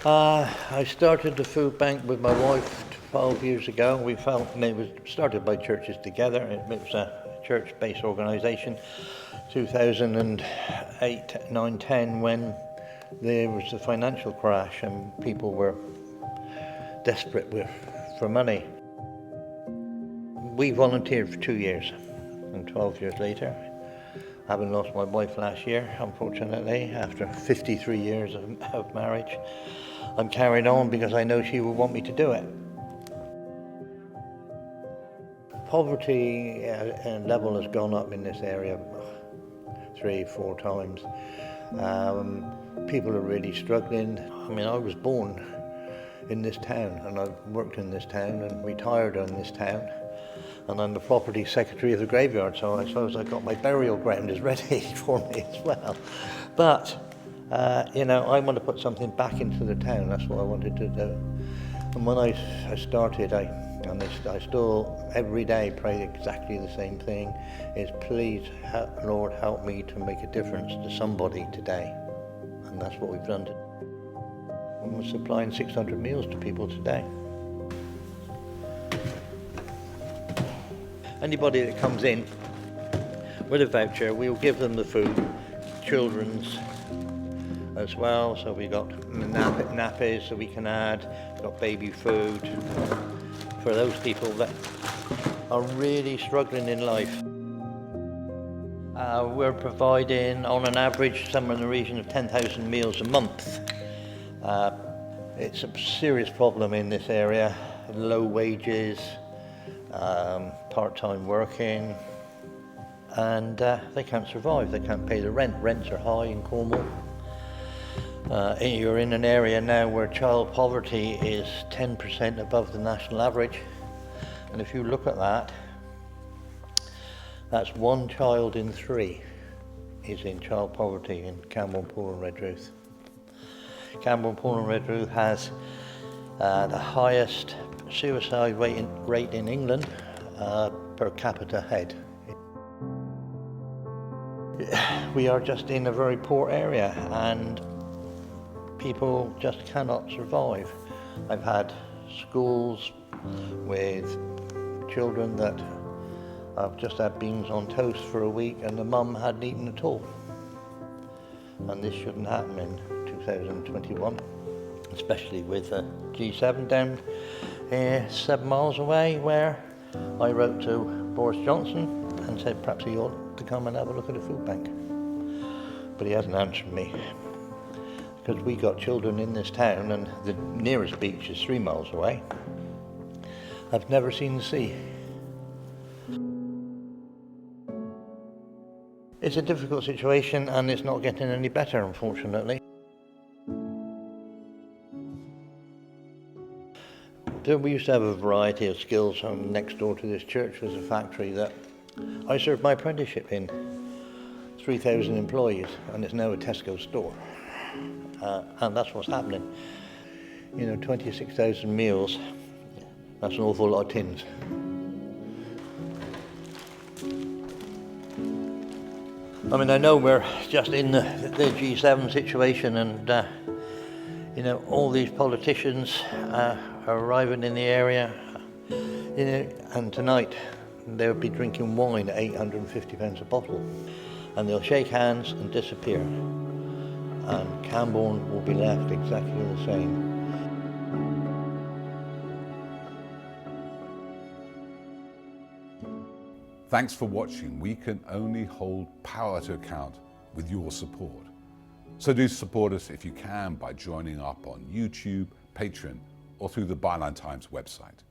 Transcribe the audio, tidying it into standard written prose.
I started the food bank with my wife 12 years ago. We felt it was started by churches together. It was a church-based organisation. 2008, 9, 10, when there was the financial crash and people were desperate for money. We volunteered for 2 years, and 12 years later, having lost my wife last year, unfortunately, after 53 years of marriage, I'm carrying on because I know she will want me to do it. Poverty level has gone up in this area 3-4 times. People are really struggling. I mean, I was born in this town and I've worked in this town and retired in this town. And I'm the property secretary of the graveyard, so I suppose I got my burial ground is ready for me as well. But, I want to put something back into the town. That's what I wanted to do. And when I started, I still every day pray exactly the same thing, is please, Lord, help me to make a difference to somebody today. And that's what we've done. We're supplying 600 meals to people today. Anybody that comes in with a voucher, we'll give them the food, children's as well. So we've got nappies that we can add, we've got baby food for those people that are really struggling in life. We're providing, on an average, somewhere in the region of 10,000 meals a month. It's a serious problem in this area, low wages, part-time working, and they can't survive, they can't pay the rent. Rents are high in Cornwall. You're in an area now where child poverty is 10% above the national average, and if you look at that, that's 1 child in 3 is in child poverty in Cornwall, Poole and Redruth. Cornwall, Poole and Redruth has the highest suicide rate in England per capita head. We are just in a very poor area and people just cannot survive. I've had schools with children that have just had beans on toast for a week and the mum hadn't eaten at all. And this shouldn't happen in 2021, especially with G7 down here 7 miles away, where I wrote to Boris Johnson and said perhaps he ought to come and have a look at a food bank. But he hasn't answered me, because we got children in this town and the nearest beach is 3 miles away. I've never seen the sea. It's a difficult situation and it's not getting any better, unfortunately. We used to have a variety of skills. Next door to this church was a factory that I served my apprenticeship in. 3,000 employees, and it's now a Tesco store. And that's what's happening. 26,000 meals, that's an awful lot of tins. I mean, I know we're just in the G7 situation and, all these politicians are arriving in the area, and tonight they'll be drinking wine at £850 a bottle. And they'll shake hands and disappear. And Camborne will be left exactly the same. Thanks for watching. We can only hold power to account with your support. So do support us if you can by joining up on YouTube, Patreon, or through the Byline Times website.